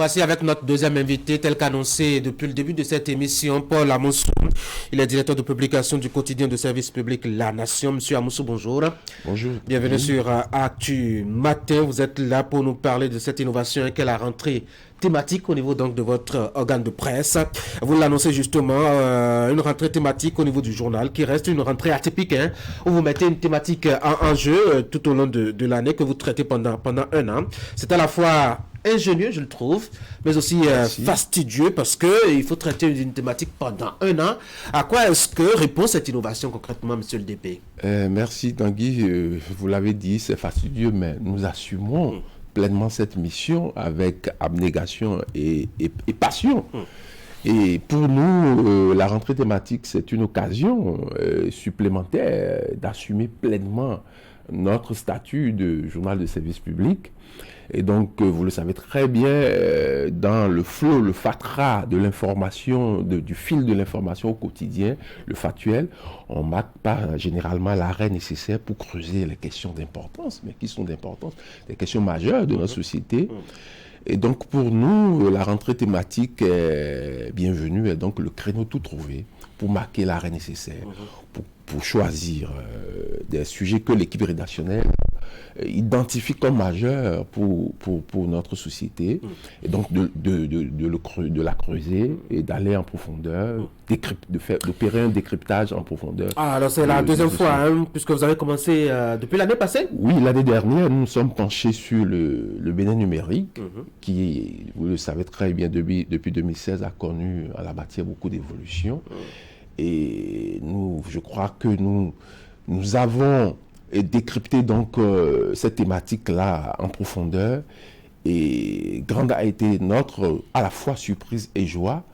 voici avec notre deuxième invité, tel qu'annoncé depuis le début de cette émission, Paul Amoussou. Il est directeur de publication du quotidien de service public La Nation. Monsieur Amoussou, bonjour. Bonjour. Bienvenue sur Actu Matin. Vous êtes là pour nous parler de cette innovation qu'est la rentrée thématique au niveau donc de votre organe de presse. Vous l'annoncez justement, une rentrée thématique au niveau du journal qui reste une rentrée atypique, où vous mettez une thématique en jeu tout au long de l'année que vous traitez pendant un an. C'est à la fois ingénieux, je le trouve, mais aussi fastidieux parce qu'il faut traiter une thématique pendant un an. À quoi est-ce que répond cette innovation concrètement, monsieur le DP? Merci Tanguy, vous l'avez dit, c'est fastidieux, mais nous assumons pleinement cette mission avec abnégation et passion. Et pour nous, la rentrée thématique, c'est une occasion supplémentaire d'assumer pleinement notre statut de journal de service public. Et donc, vous le savez très bien, dans le flow, le fatras de l'information, du fil de l'information au quotidien, le factuel, on ne marque pas généralement l'arrêt nécessaire pour creuser les questions d'importance, mais qui sont d'importance, des questions majeures de notre société. Et donc, pour nous, la rentrée thématique est bienvenue, et donc le créneau tout trouvé pour marquer l'arrêt nécessaire, pour choisir des sujets que l'équipe rédactionnelle identifie comme majeurs pour notre société, et donc de la creuser et d'aller en profondeur, d'opérer un décryptage en profondeur. Ah, alors c'est la deuxième fois, puisque vous avez commencé depuis l'année passée? Oui, l'année dernière, nous nous sommes penchés sur le Bénin numérique, qui, vous le savez très bien, depuis 2016, a connu en la matière beaucoup d'évolutions. Et je crois que nous avons décrypté donc cette thématique-là en profondeur, et grande a été notre à la fois surprise et joie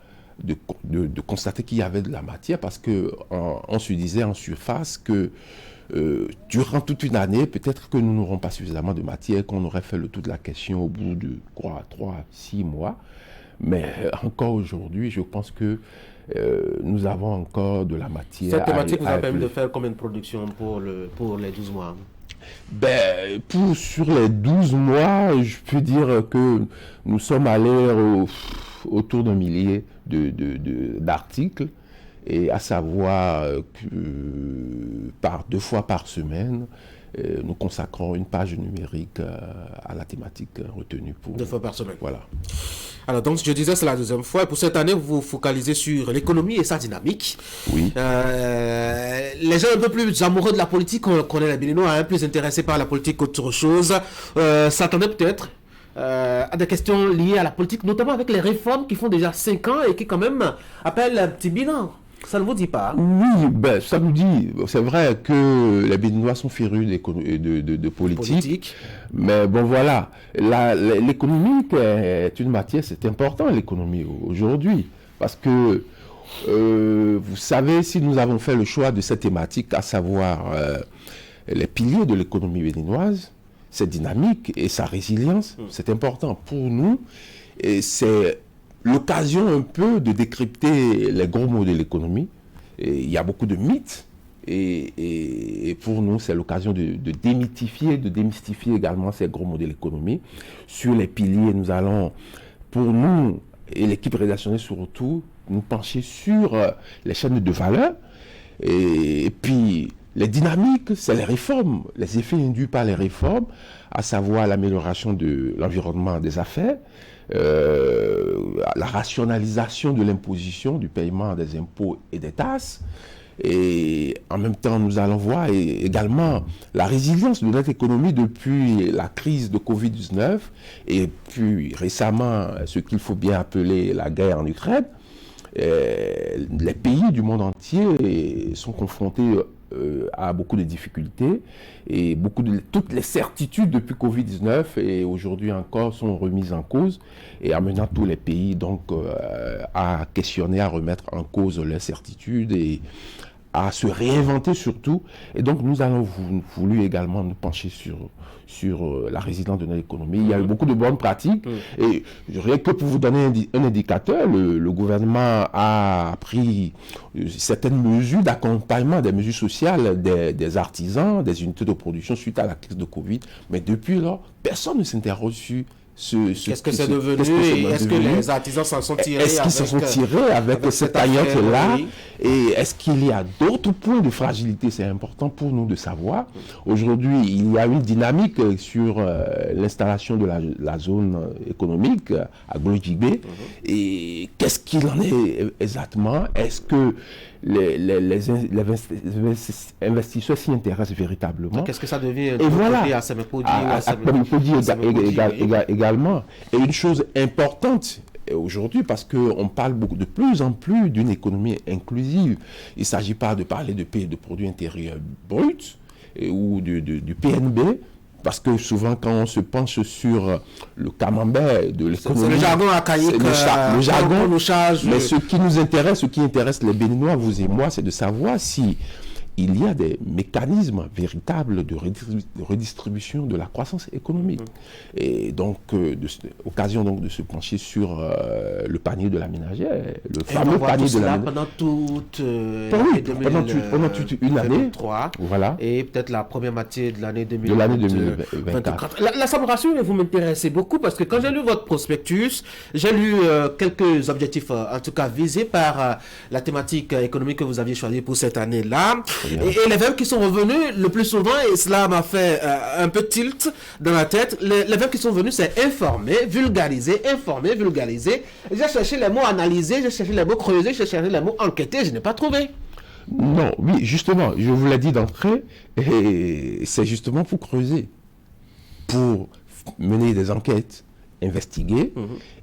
de constater qu'il y avait de la matière, parce que on se disait en surface que durant toute une année, peut-être que nous n'aurons pas suffisamment de matière, qu'on aurait fait le tour de la question au bout de 3-6 mois. Mais encore aujourd'hui, je pense que nous avons encore de la matière. Cette thématique vous a permis de faire combien de productions pour les 12 mois? Sur les 12 mois, je peux dire que nous sommes allés autour d'un millier d'articles, et à savoir que 2 fois par semaine, nous consacrons une page numérique à la thématique retenue pour... 2 fois par semaine. Voilà. Alors donc, je disais, c'est la deuxième fois. Et pour cette année, vous vous focalisez sur l'économie et sa dynamique. Oui. Les gens un peu plus amoureux de la politique, on connaît les Béninois, plus intéressés par la politique qu'autre chose, s'attendaient peut-être à des questions liées à la politique, notamment avec les réformes qui font déjà 5 ans et qui quand même appellent un petit bilan. Ça ne vous dit pas? Oui, ça nous dit. C'est vrai que les Béninois sont férus de politique. Mais bon, voilà. L'économie est une matière, c'est important, l'économie aujourd'hui. Parce que, vous savez, si nous avons fait le choix de cette thématique, à savoir les piliers de l'économie béninoise, cette dynamique et sa résilience, c'est important pour nous. Et c'est l'occasion un peu de décrypter les gros mots de l'économie. Il y a beaucoup de mythes, et pour nous, c'est l'occasion de démythifier, de démystifier également ces gros mots de l'économie. Sur les piliers, nous allons, pour nous, et l'équipe rédactionnelle surtout, nous pencher sur les chaînes de valeur, et puis les dynamiques, c'est les réformes, les effets induits par les réformes, à savoir l'amélioration de l'environnement des affaires, la rationalisation de l'imposition, du paiement des impôts et des taxes. Et en même temps, nous allons voir également la résilience de notre économie depuis la crise de Covid-19 et puis récemment, ce qu'il faut bien appeler la guerre en Ukraine. Les pays du monde entier sont confrontés à beaucoup de difficultés, et toutes les certitudes depuis Covid-19 et aujourd'hui encore sont remises en cause, et amenant tous les pays donc à questionner, à remettre en cause leurs certitudes et à se réinventer surtout. Et donc nous allons voulu également nous pencher sur la résilience de notre économie. Il y a eu beaucoup de bonnes pratiques, et rien que pour vous donner un indicateur, le gouvernement a pris certaines mesures d'accompagnement, des mesures sociales des artisans, des unités de production suite à la crise de Covid. Mais depuis lors, personne ne s'interroge sur Qu'est-ce que c'est devenu et est-ce que les artisans s'en sont tirés? Est-ce qu'ils s'en sont tirés avec cette cagnotte-là? Oui. Et est-ce qu'il y a d'autres points de fragilité? C'est important pour nous de savoir. Aujourd'hui, il y a une dynamique sur l'installation de la zone économique à Glodjibé. Et qu'est-ce qu'il en est exactement? Est-ce que les investisseurs s'y intéressent véritablement? Qu'est-ce que ça devient? Et voilà, à Semepodi également. Et une chose importante aujourd'hui, parce qu'on parle de plus en plus d'une économie inclusive. Il ne s'agit pas de parler de produit intérieur brut ou du PNB, parce que souvent, quand on se penche sur le camembert de l'économie, c'est le jargon archaïque, le jargon nous charge. Mais ce qui nous intéresse, ce qui intéresse les Béninois, vous et moi, c'est de savoir si il y a des mécanismes véritables de redistribution de la croissance économique. Et donc, occasion donc de se pencher sur le panier de la ménagère, le fameux panier de la ménagère. Pendant toute une année. Voilà. Et peut-être la première moitié de l'année 2024. Ça me rassure et vous m'intéressez beaucoup parce que quand j'ai lu votre prospectus, j'ai lu quelques objectifs, en tout cas visés par la thématique économique que vous aviez choisie pour cette année-là. Et les verbes qui sont revenus le plus souvent, et cela m'a fait un peu tilt dans la tête, les verbes qui sont venus, c'est informer, vulgariser, informer, vulgariser. J'ai cherché les mots analyser, j'ai cherché les mots creuser, j'ai cherché les mots enquêter, je n'ai pas trouvé. Non, oui, justement, je vous l'ai dit d'entrée, et c'est justement pour creuser, pour mener des enquêtes, investiguer.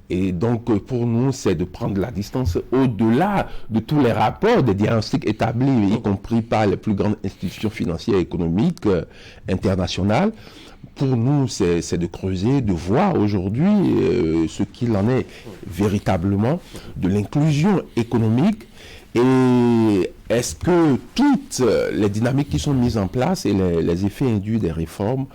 Et donc, pour nous, c'est de prendre la distance au-delà de tous les rapports, des diagnostics établis, y compris par les plus grandes institutions financières et économiques internationales. Pour nous, c'est de creuser, de voir aujourd'hui ce qu'il en est véritablement de l'inclusion économique. Et est-ce que toutes les dynamiques qui sont mises en place et les effets induits des réformes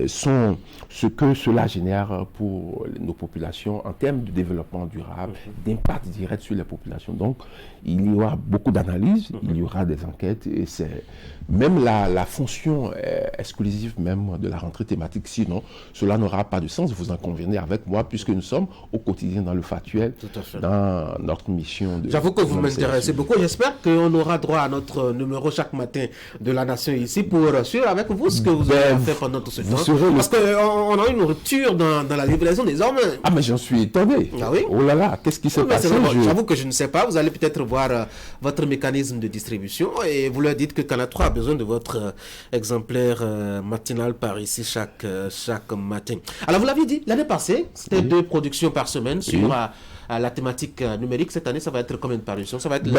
sont ce que cela génère pour nos populations en termes de développement durable, d'impact direct sur les populations? Donc, il y aura beaucoup d'analyses, il y aura des enquêtes, et c'est même la fonction exclusive même de la rentrée thématique. Sinon, cela n'aura pas de sens, vous en convenez avec moi, puisque nous sommes au quotidien dans le factuel, dans notre mission. J'avoue que vous m'intéressez beaucoup. J'espère qu'on aura droit à notre numéro chaque matin de la Nation ici pour suivre avec vous ce que vous avez fait pendant tout ce temps. Parce qu'on a une rupture dans la livraison désormais. Ah, mais j'en suis étonné. Ah oui? Oh là là, qu'est-ce qui s'est passé? J'avoue que je ne sais pas. Vous allez peut-être voir votre mécanisme de distribution et vous leur dites que Canal 3 a besoin de votre exemplaire matinal par ici chaque matin. Alors, vous l'avez dit, l'année passée, c'était 2 productions par semaine sur à la thématique numérique. Cette année, ça va être combien de parutions? Ça va être le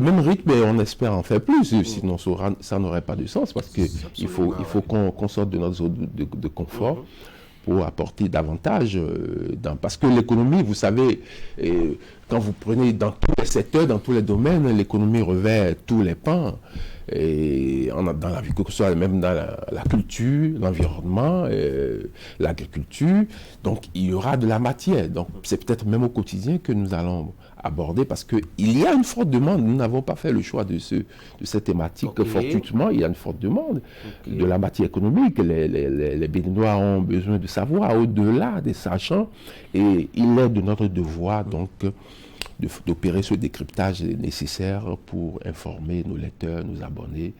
même rythme, mais on espère en faire plus. Sinon, ça n'aurait pas de sens parce qu'il faut qu'on sorte de notre zone de confort pour apporter davantage. Parce que l'économie, vous savez, quand vous prenez dans tous les secteurs, dans tous les domaines, l'économie revêt tous les pans. Et dans la vie, que ce soit même dans la culture, l'environnement, l'agriculture. Donc, il y aura de la matière. Donc, c'est peut-être même au quotidien que nous allons aborder parce qu'il y a une forte demande. Nous n'avons pas fait le choix de cette thématique fortuitement. Il y a une forte demande de la matière économique. Les Béninois ont besoin de savoir au-delà des sachants. Et il est de notre devoir, donc, d'opérer ce décryptage nécessaire pour informer nos lecteurs, nos abonnés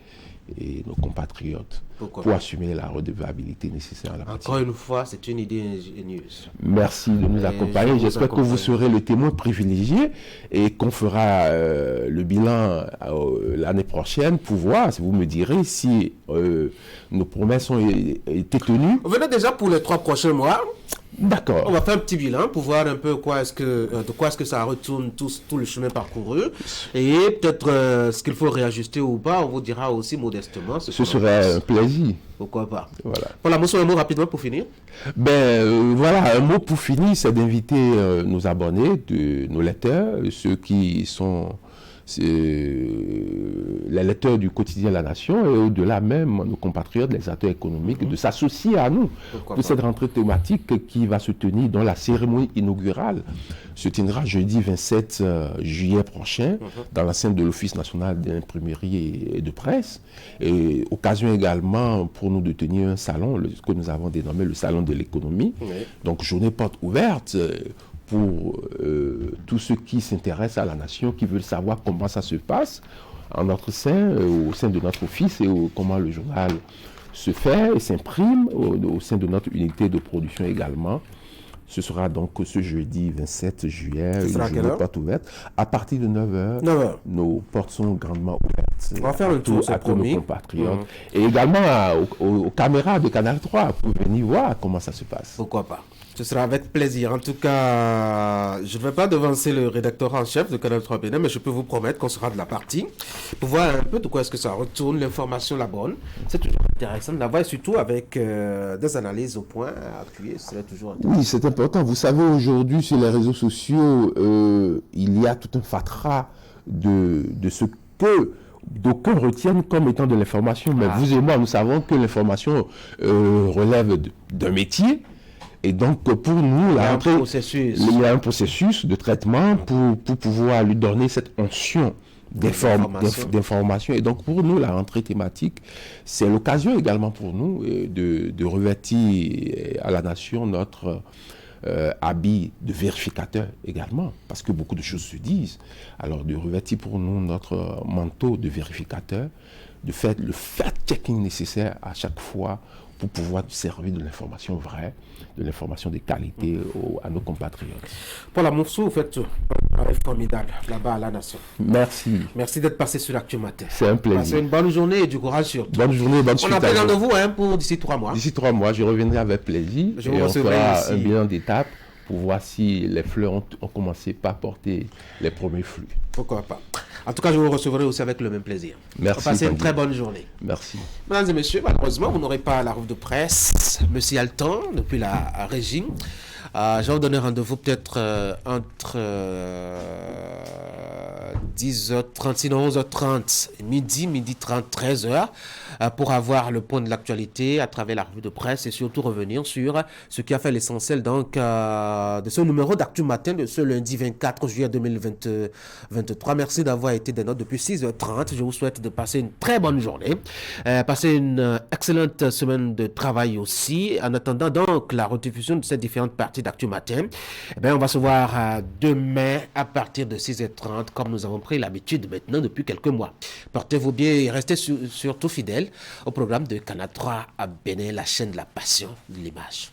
et nos compatriotes pour assumer la redevabilité nécessaire à la matière. Encore une fois, c'est une idée ingénieuse. Merci de nous accompagner. J'espère que vous serez le témoin privilégié et qu'on fera le bilan l'année prochaine pour voir, si vous me direz, si nos promesses ont été tenues. Venez déjà pour les 3 prochains mois. D'accord. On va faire un petit bilan pour voir un peu de quoi est-ce que ça retourne tout le chemin parcouru et peut-être ce qu'il faut réajuster ou pas. On vous dira aussi modestement. Ce serait un plaisir. Pourquoi pas. Voilà. Voilà, un mot rapidement pour finir. Voilà, un mot pour finir, c'est d'inviter nos abonnés, nos lecteurs, ceux qui sont les lecteurs du quotidien La Nation et au-delà même nos compatriotes, les acteurs économiques, de s'associer à nous pour cette rentrée thématique qui va se tenir dans la cérémonie inaugurale. Se tiendra jeudi 27 juillet prochain dans l'enceinte de l'Office national d'imprimerie et de presse. Et occasion également pour nous de tenir un salon, que nous avons dénommé le salon de l'économie. Donc journée porte ouverte pour tous ceux qui s'intéressent à la nation, qui veulent savoir comment ça se passe en notre sein, au sein de notre office et comment le journal se fait et s'imprime au sein de notre unité de production également. Ce sera donc ce jeudi 27 juillet, une journée porte ouverte. À partir de 9h, nos portes sont grandement ouvertes. On va faire le tour, à tous nos compatriotes. Et également aux caméras de Canal 3 pour venir voir comment ça se passe. Pourquoi pas? Ce sera avec plaisir. En tout cas, je ne vais pas devancer le rédacteur en chef de Canal 3 Bénin, mais je peux vous promettre qu'on sera de la partie pour voir un peu de quoi est-ce que ça retourne, l'information, la bonne. C'est toujours intéressant de la voir, et surtout avec des analyses au point à appuyer. C'est toujours intéressant. Oui, c'est important. Vous savez, aujourd'hui, sur les réseaux sociaux, il y a tout un fatras de ce que d'aucuns retiennent comme étant de l'information. Mais vous et moi, nous savons que l'information relève d'un métier. Et donc, pour nous, il y a un processus de traitement pour pouvoir lui donner cette onction d'information. Et donc, pour nous, la rentrée thématique, c'est l'occasion également pour nous de revêtir à la nation notre habit de vérificateur également, parce que beaucoup de choses se disent. Alors, de revêtir pour nous notre manteau de vérificateur, de faire le fact-checking nécessaire à chaque fois pour pouvoir servir de l'information vraie, de l'information de qualité à nos compatriotes. Paul Amourso, vous faites un travail formidable là-bas à la Nation. Merci. Merci d'être passé sur l'Actu Matin. C'est un plaisir. Passez une bonne journée et du courage surtout. Bonne journée, bonne suite. On appelle rendez-vous pour d'ici 3 mois. D'ici 3 mois, je reviendrai avec plaisir. On fera un bilan d'étape pour voir si les fleurs ont commencé par porter les premiers fruits. Pourquoi pas. En tout cas, je vous recevrai aussi avec le même plaisir. Merci. Passez une très bonne journée. Merci. Mesdames et messieurs, malheureusement, vous n'aurez pas la revue de presse. Monsieur Alton, depuis la régie. Je vais vous donner rendez-vous peut-être entre 10h30, sinon 11h30, midi 30, 13h, pour avoir le point de l'actualité à travers la revue de presse et surtout revenir sur ce qui a fait l'essentiel donc de ce numéro d'Actu Matin de ce lundi 24 juillet 2023. Merci d'avoir été des nôtres depuis 6h30. Je vous souhaite de passer une très bonne journée, passer une excellente semaine de travail aussi. En attendant donc la rediffusion de ces différentes parties d'Actu Matin, on va se voir demain à partir de 6h30 comme nous avons pris l'habitude maintenant depuis quelques mois. Portez-vous bien et restez surtout fidèles au programme de Canal 3 à Bénin, la chaîne de la passion de l'image.